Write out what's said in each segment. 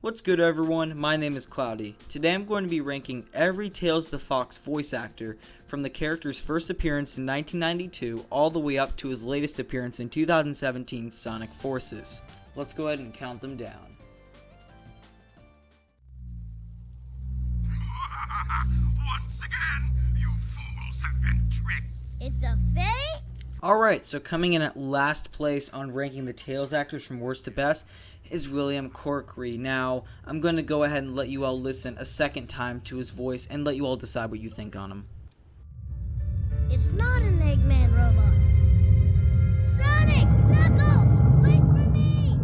What's good everyone, my name is Cloudy. Today I'm going to be ranking every Tails the Fox voice actor from the character's first appearance in 1992 all the way up to his latest appearance in 2017's Sonic Forces. Let's go ahead and count them down. Once again, you fools have been tricked. It's a fake? Alright, so coming in at last place on ranking the Tails actors from worst to best is William Corkery. Now, I'm going to go ahead and let you all listen a second time to his voice and let you all decide what you think on him. It's not an Eggman robot. Sonic! Knuckles! Wait for me!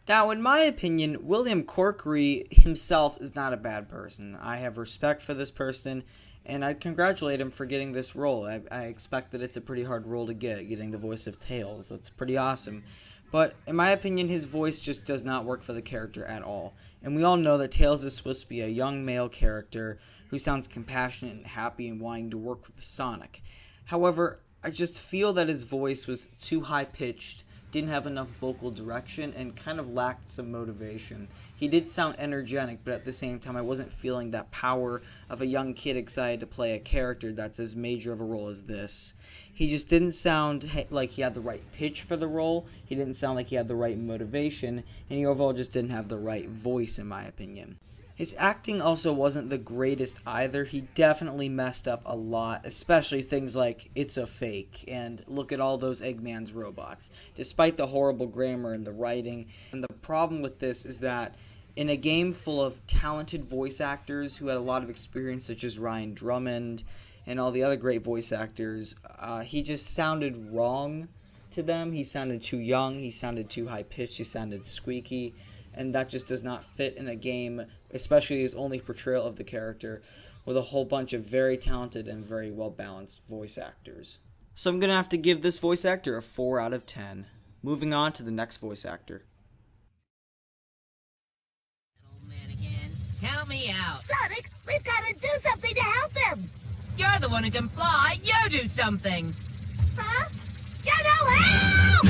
Now, in my opinion, William Corkery himself is not a bad person. I have respect for this person, and I'd congratulate him for getting this role. I expect that it's a pretty hard role to get, getting the voice of Tails. That's pretty awesome. But in my opinion, his voice just does not work for the character at all. And we all know that Tails is supposed to be a young male character who sounds compassionate and happy and wanting to work with Sonic. However, I just feel that his voice was too high-pitched, didn't have enough vocal direction, and kind of lacked some motivation. He did sound energetic, but at the same time I wasn't feeling that power of a young kid excited to play a character that's as major of a role as this. He just didn't sound like he had the right pitch for the role, he didn't sound like he had the right motivation, and he overall just didn't have the right voice in my opinion. His acting also wasn't the greatest either. He definitely messed up a lot, especially things like "it's a fake" and "look at all those Eggman's robots," despite the horrible grammar and the writing. And the problem with this is that in a game full of talented voice actors who had a lot of experience, such as Ryan Drummond and all the other great voice actors, he just sounded wrong to them. He sounded too young, he sounded too high-pitched, he sounded squeaky, and that just does not fit in a game, especially his only portrayal of the character, with a whole bunch of very talented and very well-balanced voice actors. So I'm going to have to give this voice actor a 4 out of 10. Moving on to the next voice actor. Old man again. Help me out. Sonic, we've got to do something to help him! You're the one who can fly. You do something. Huh? Get no help!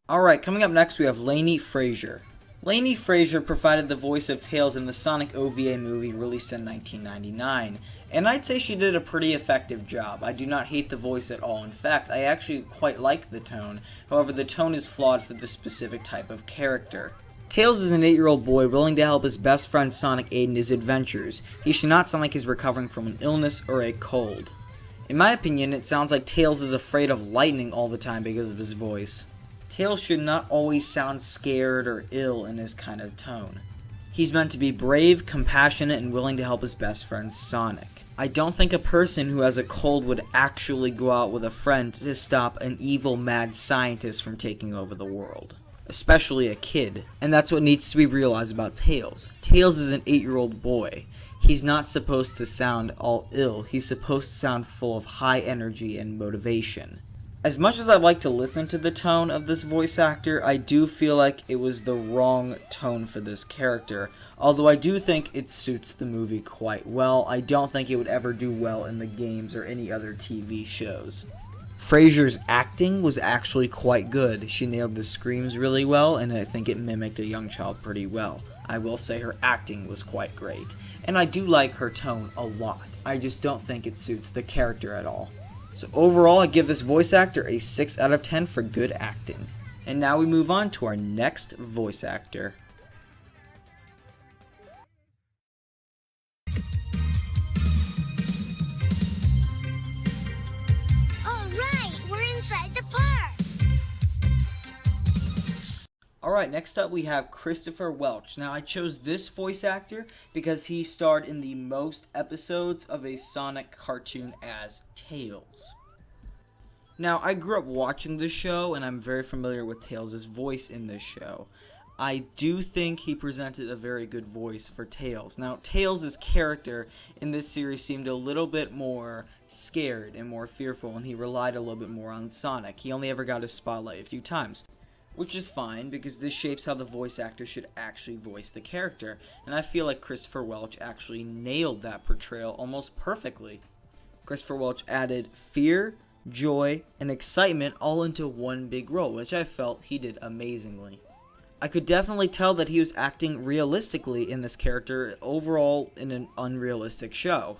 Alright, coming up next we have Lanie Fraser. Lanie Fraser provided the voice of Tails in the Sonic OVA movie released in 1999, and I'd say she did a pretty effective job. I do not hate the voice at all. In fact, I actually quite like the tone. However, the tone is flawed for this specific type of character. Tails is an 8-year-old boy willing to help his best friend Sonic aid in his adventures. He should not sound like he's recovering from an illness or a cold. In my opinion, it sounds like Tails is afraid of lightning all the time because of his voice. Tails should not always sound scared or ill in his kind of tone. He's meant to be brave, compassionate, and willing to help his best friend Sonic. I don't think a person who has a cold would actually go out with a friend to stop an evil mad scientist from taking over the world. Especially a kid. And that's what needs to be realized about Tails. Tails is an 8-year-old boy. He's not supposed to sound all ill. He's supposed to sound full of high energy and motivation. As much as I'd like to listen to the tone of this voice actor, I do feel like it was the wrong tone for this character. Although I do think it suits the movie quite well, I don't think it would ever do well in the games or any other TV shows. Fraser's acting was actually quite good. She nailed the screams really well, and I think it mimicked a young child pretty well. I will say her acting was quite great. And I do like her tone a lot. I just don't think it suits the character at all. So overall, I give this voice actor a 6 out of 10 for good acting. And now we move on to our next voice actor. Alright, we're inside the park! Alright, next up we have Christopher Welch. Now I chose this voice actor because he starred in the most episodes of a Sonic cartoon as Tails. Now I grew up watching this show and I'm very familiar with Tails' voice in this show. I do think he presented a very good voice for Tails. Now Tails' character in this series seemed a little bit more scared and more fearful, and he relied a little bit more on Sonic. He only ever got his spotlight a few times. Which is fine, because this shapes how the voice actor should actually voice the character, and I feel like Christopher Welch actually nailed that portrayal almost perfectly. Christopher Welch added fear, joy, and excitement all into one big role, which I felt he did amazingly. I could definitely tell that he was acting realistically in this character, overall in an unrealistic show.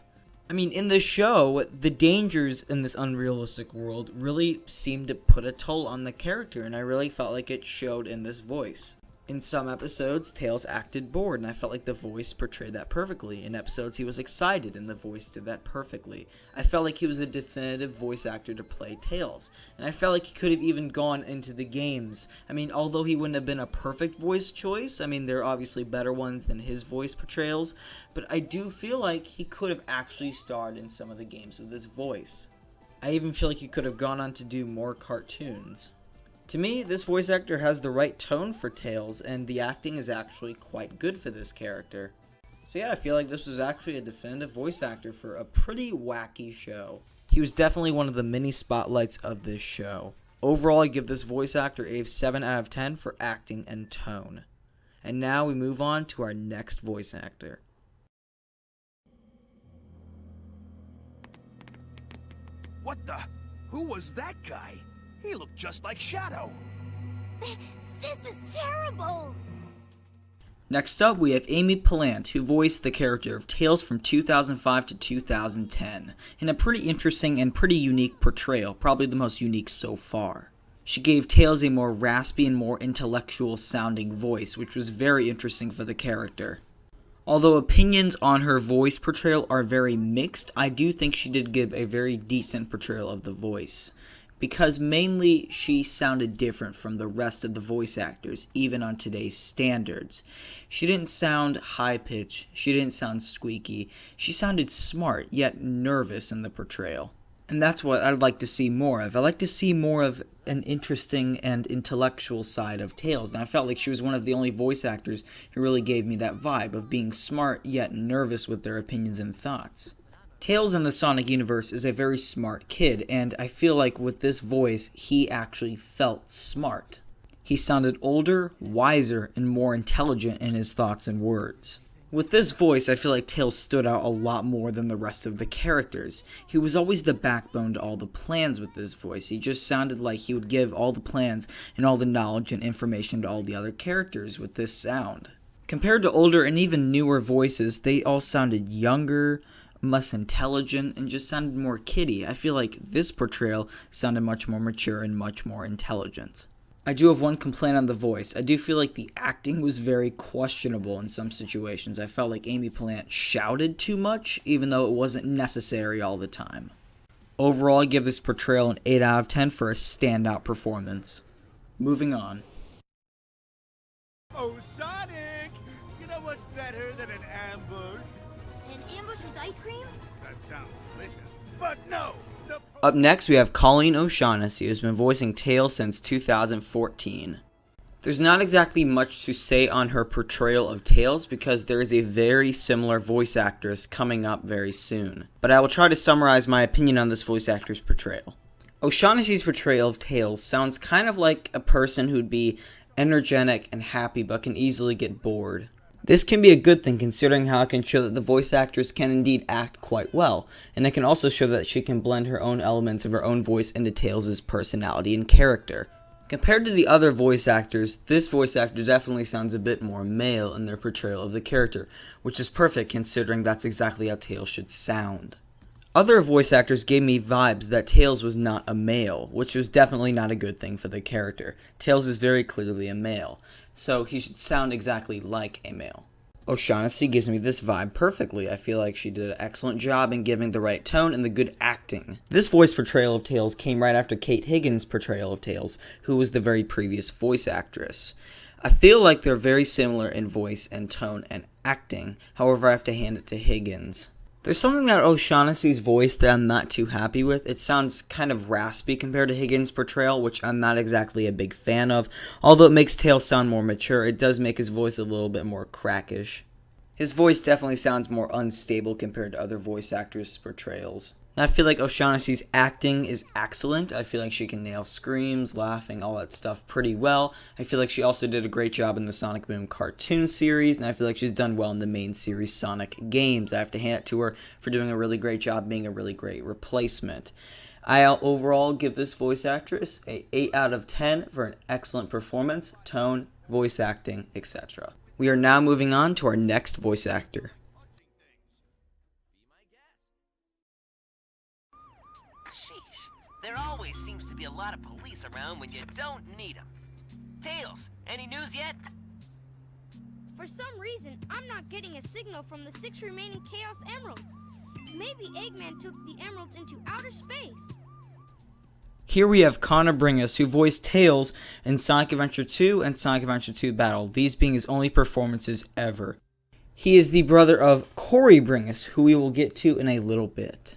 I mean, in this show, the dangers in this unrealistic world really seemed to put a toll on the character, and I really felt like it showed in this voice. In some episodes, Tails acted bored, and I felt like the voice portrayed that perfectly. In episodes, he was excited, and the voice did that perfectly. I felt like he was a definitive voice actor to play Tails, and I felt like he could have even gone into the games. I mean, although he wouldn't have been a perfect voice choice, I mean, there are obviously better ones than his voice portrayals, but I do feel like he could have actually starred in some of the games with his voice. I even feel like he could have gone on to do more cartoons. To me, this voice actor has the right tone for Tails, and the acting is actually quite good for this character. So yeah, I feel like this was actually a definitive voice actor for a pretty wacky show. He was definitely one of the mini spotlights of this show. Overall, I give this voice actor a 7 out of 10 for acting and tone. And now we move on to our next voice actor. What the? Who was that guy? He looked just like Shadow. This is terrible! Next up, we have Amy Plante, who voiced the character of Tails from 2005 to 2010, in a pretty interesting and pretty unique portrayal, probably the most unique so far. She gave Tails a more raspy and more intellectual sounding voice, which was very interesting for the character. Although opinions on her voice portrayal are very mixed, I do think she did give a very decent portrayal of the voice, because mainly she sounded different from the rest of the voice actors, even on today's standards. She didn't sound high-pitched, she didn't sound squeaky, she sounded smart, yet nervous in the portrayal. And that's what I'd like to see more of. I'd like to see more of an interesting and intellectual side of Tails, and I felt like she was one of the only voice actors who really gave me that vibe of being smart, yet nervous with their opinions and thoughts. Tails in the Sonic universe is a very smart kid, and I feel like with this voice, he actually felt smart. He sounded older, wiser, and more intelligent in his thoughts and words. With this voice, I feel like Tails stood out a lot more than the rest of the characters. He was always the backbone to all the plans with this voice. He just sounded like he would give all the plans and all the knowledge and information to all the other characters with this sound. Compared to older and even newer voices, they all sounded younger, less intelligent, and just sounded more kiddie. I feel like this portrayal sounded much more mature and much more intelligent. I do have one complaint on the voice. I do feel like the acting was very questionable in some situations. I felt like Amy Plante shouted too much, even though it wasn't necessary all the time. Overall, I give this portrayal an 8 out of 10 for a standout performance. Moving on. Oh, Sonic! You know what's better than an ambush? An ambush with ice cream? That sounds delicious. But no! Up next, we have Colleen OShaughnessy, who's been voicing Tails since 2014. There's not exactly much to say on her portrayal of Tails because there is a very similar voice actress coming up very soon. But I will try to summarize my opinion on this voice actor's portrayal. O'Shaughnessy's portrayal of Tails sounds kind of like a person who'd be energetic and happy but can easily get bored. This can be a good thing considering how it can show that the voice actress can indeed act quite well, and it can also show that she can blend her own elements of her own voice into Tails' personality and character. Compared to the other voice actors, this voice actor definitely sounds a bit more male in their portrayal of the character, which is perfect considering that's exactly how Tails should sound. Other voice actors gave me vibes that Tails was not a male, which was definitely not a good thing for the character. Tails is very clearly a male, so he should sound exactly like a male. O'Shaughnessy gives me this vibe perfectly. I feel like she did an excellent job in giving the right tone and the good acting. This voice portrayal of Tails came right after Kate Higgins' portrayal of Tails, who was the very previous voice actress. I feel like they're very similar in voice and tone and acting, however I have to hand it to Higgins. There's something about O'Shaughnessy's voice that I'm not too happy with. It sounds kind of raspy compared to Higgins' portrayal, which I'm not exactly a big fan of. Although it makes Tails sound more mature, it does make his voice a little bit more crackish. His voice definitely sounds more unstable compared to other voice actors' portrayals. And I feel like O'Shaughnessy's acting is excellent. I feel like she can nail screams, laughing, all that stuff pretty well. I feel like she also did a great job in the Sonic Boom cartoon series, and I feel like she's done well in the main series Sonic games. I have to hand it to her for doing a really great job being a really great replacement. I'll overall give this voice actress a 8 out of 10 for an excellent performance, tone, voice acting, etc. We are now moving on to our next voice actor. Sheesh, there always seems to be a lot of police around when you don't need them. Tails, any news yet? For some reason, I'm not getting a signal from the 6 remaining Chaos Emeralds. Maybe Eggman took the emeralds into outer space. Here we have Cory Bringus, who voiced Tails in Sonic Adventure 2 and Sonic Adventure 2 Battle, these being his only performances ever. He is the brother of Cory Bringus, who we will get to in a little bit.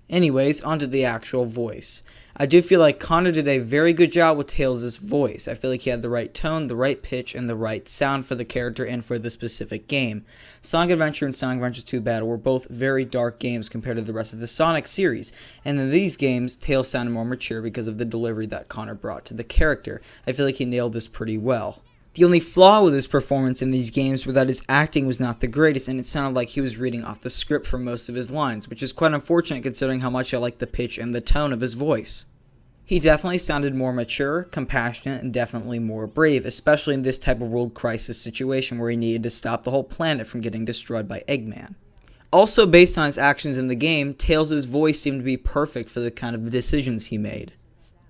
Anyways, onto the actual voice. I do feel like Connor did a very good job with Tails' voice. I feel like he had the right tone, the right pitch, and the right sound for the character and for the specific game. Sonic Adventure and Sonic Adventure 2 Battle were both very dark games compared to the rest of the Sonic series, and in these games, Tails sounded more mature because of the delivery that Connor brought to the character. I feel like he nailed this pretty well. The only flaw with his performance in these games was that his acting was not the greatest, and it sounded like he was reading off the script for most of his lines, which is quite unfortunate considering how much I like the pitch and the tone of his voice. He definitely sounded more mature, compassionate, and definitely more brave, especially in this type of world crisis situation where he needed to stop the whole planet from getting destroyed by Eggman. Also, based on his actions in the game, Tails' voice seemed to be perfect for the kind of decisions he made.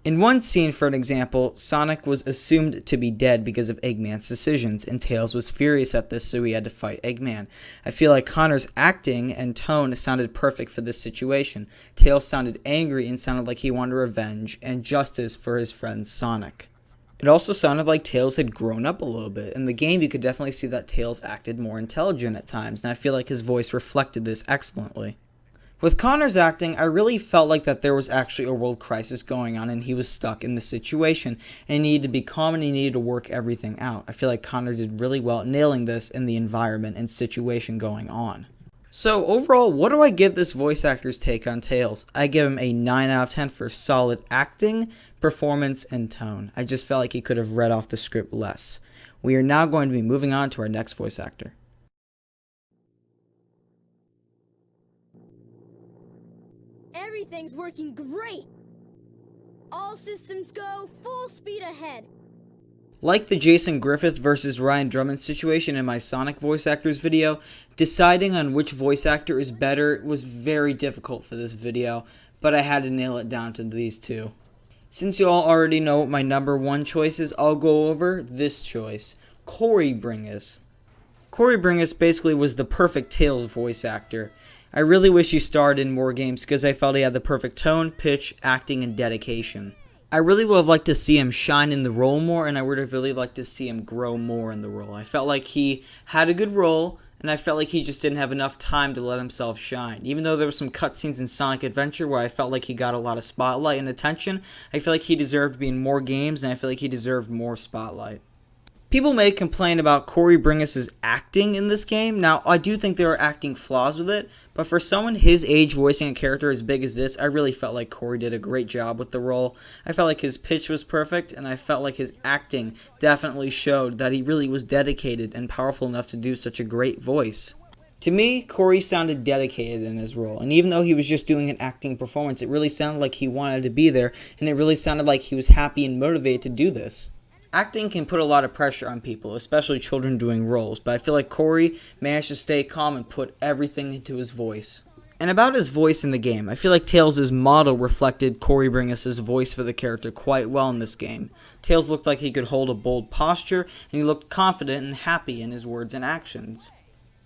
In one scene, for an example, Sonic was assumed to be dead because of Eggman's decisions, and Tails was furious at this, so he had to fight Eggman. I feel like Connor's acting and tone sounded perfect for this situation. Tails sounded angry and sounded like he wanted revenge and justice for his friend Sonic. It also sounded like Tails had grown up a little bit. In the game, you could definitely see that Tails acted more intelligent at times, and I feel like his voice reflected this excellently. With Connor's acting, I really felt like that there was actually a world crisis going on and he was stuck in the situation and he needed to be calm and he needed to work everything out. I feel like Connor did really well nailing this in the environment and situation going on. So overall, what do I give this voice actor's take on Tails? I give him a 9 out of 10 for solid acting, performance, and tone. I just felt like he could have read off the script less. We are now going to be moving on to our next voice actor. Everything's working great. All systems go, full speed ahead. Like the Jason Griffith versus Ryan Drummond situation in my Sonic voice actors video, deciding on which voice actor is better was very difficult for this video, but I had to nail it down to these two. Since you all already know what my number one choice is, I'll go over this choice, Cory Bringus. Cory Bringus basically was the perfect Tails voice actor. I really wish he starred in more games because I felt he had the perfect tone, pitch, acting, and dedication. I really would have liked to see him shine in the role more, and I would have really liked to see him grow more in the role. I felt like he had a good role, and I felt like he just didn't have enough time to let himself shine. Even though there were some cutscenes in Sonic Adventure where I felt like he got a lot of spotlight and attention, I feel like he deserved to be in more games, and I feel like he deserved more spotlight. People may complain about Cory Bringus' acting in this game. Now, I do think there are acting flaws with it, but for someone his age voicing a character as big as this, I really felt like Cory did a great job with the role. I felt like his pitch was perfect, and I felt like his acting definitely showed that he really was dedicated and powerful enough to do such a great voice. To me, Cory sounded dedicated in his role, and even though he was just doing an acting performance, it really sounded like he wanted to be there, and it really sounded like he was happy and motivated to do this. Acting can put a lot of pressure on people, especially children doing roles, but I feel like Cory managed to stay calm and put everything into his voice. And about his voice in the game, I feel like Tails' model reflected Cory Bringus' voice for the character quite well in this game. Tails looked like he could hold a bold posture, and he looked confident and happy in his words and actions.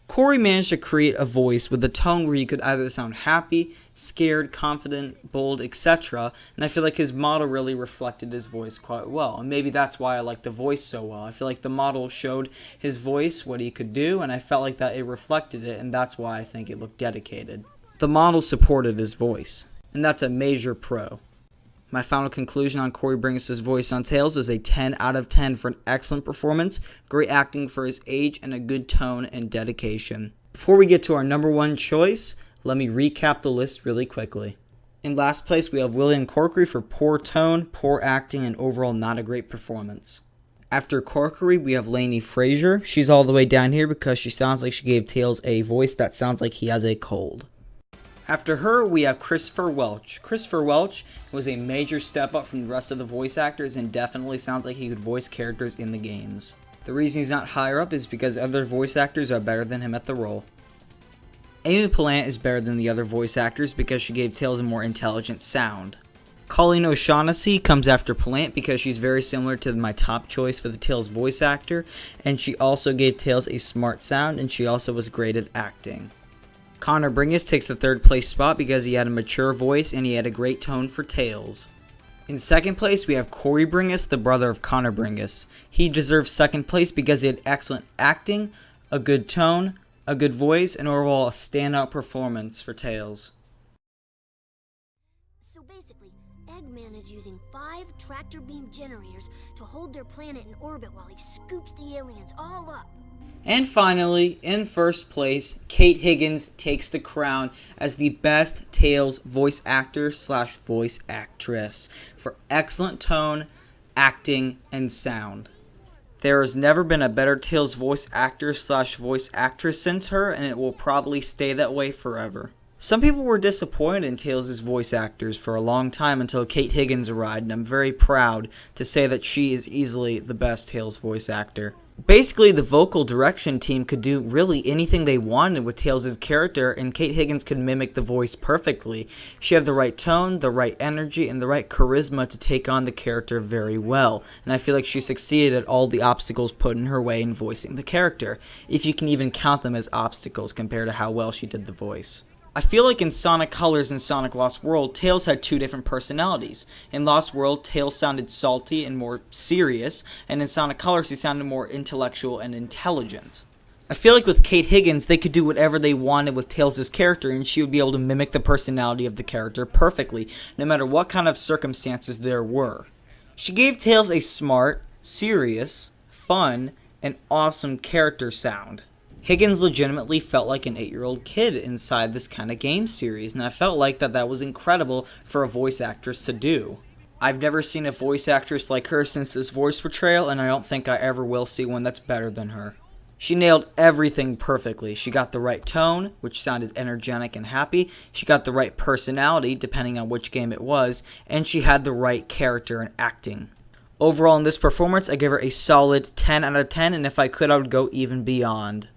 Cory managed to create a voice with a tone where he could either sound happy, scared, confident, bold, etc. And I feel like his model really reflected his voice quite well. And maybe that's why I like the voice so well. I feel like the model showed his voice, what he could do, and I felt like that it reflected it, and that's why I think it looked dedicated. The model supported his voice, and that's a major pro. My final conclusion on Cory Bringus' voice on Tails is a 10 out of 10 for an excellent performance, great acting for his age, and a good tone and dedication. Before we get to our number one choice, let me recap the list really quickly. In last place, we have William Corkery for poor tone, poor acting, and overall not a great performance. After Corkery, we have Lanie Fraser. She's all the way down here because she sounds like she gave Tails a voice that sounds like he has a cold. After her, we have Christopher Welch. Christopher Welch was a major step up from the rest of the voice actors and definitely sounds like he could voice characters in the games. The reason he's not higher up is because other voice actors are better than him at the role. Amy Plante is better than the other voice actors because she gave Tails a more intelligent sound. Colleen OShaughnessy comes after Plante because she's very similar to my top choice for the Tails voice actor, and she also gave Tails a smart sound, and she also was great at acting. Cory Bringus takes the third place spot because he had a mature voice and he had a great tone for Tails. In second place, we have Cory Bringus, the brother of Cory Bringus. He deserves second place because he had excellent acting, a good tone, a good voice, and overall a standout performance for Tails. So basically, Eggman is using 5 tractor beam generators to hold their planet in orbit while he scoops the aliens all up. And finally, in first place, Kate Higgins takes the crown as the best Tails voice actor / voice actress for excellent tone, acting, and sound. There has never been a better Tails voice actor / voice actress since her, and it will probably stay that way forever. Some people were disappointed in Tails' voice actors for a long time until Kate Higgins arrived, and I'm very proud to say that she is easily the best Tails voice actor. Basically, the vocal direction team could do really anything they wanted with Tails' character, and Kate Higgins could mimic the voice perfectly. She had the right tone, the right energy, and the right charisma to take on the character very well, and I feel like she succeeded at all the obstacles put in her way in voicing the character, if you can even count them as obstacles compared to how well she did the voice. I feel like in Sonic Colors and Sonic Lost World, Tails had 2 different personalities. In Lost World, Tails sounded salty and more serious, and in Sonic Colors, he sounded more intellectual and intelligent. I feel like with Kate Higgins, they could do whatever they wanted with Tails' character, and she would be able to mimic the personality of the character perfectly, no matter what kind of circumstances there were. She gave Tails a smart, serious, fun, and awesome character sound. Higgins legitimately felt like an 8-year-old kid inside this kind of game series, and I felt like that was incredible for a voice actress to do. I've never seen a voice actress like her since this voice portrayal, and I don't think I ever will see one that's better than her. She nailed everything perfectly. She got the right tone, which sounded energetic and happy. She got the right personality, depending on which game it was, and she had the right character and acting. Overall, in this performance, I give her a solid 10 out of 10, and if I could, I would go even beyond.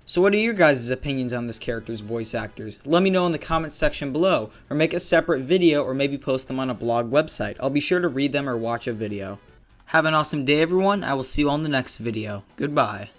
So what are your guys' opinions on this character's voice actors? Let me know in the comments section below, or make a separate video, or maybe post them on a blog website. I'll be sure to read them or watch a video. Have an awesome day everyone, I will see you on the next video. Goodbye.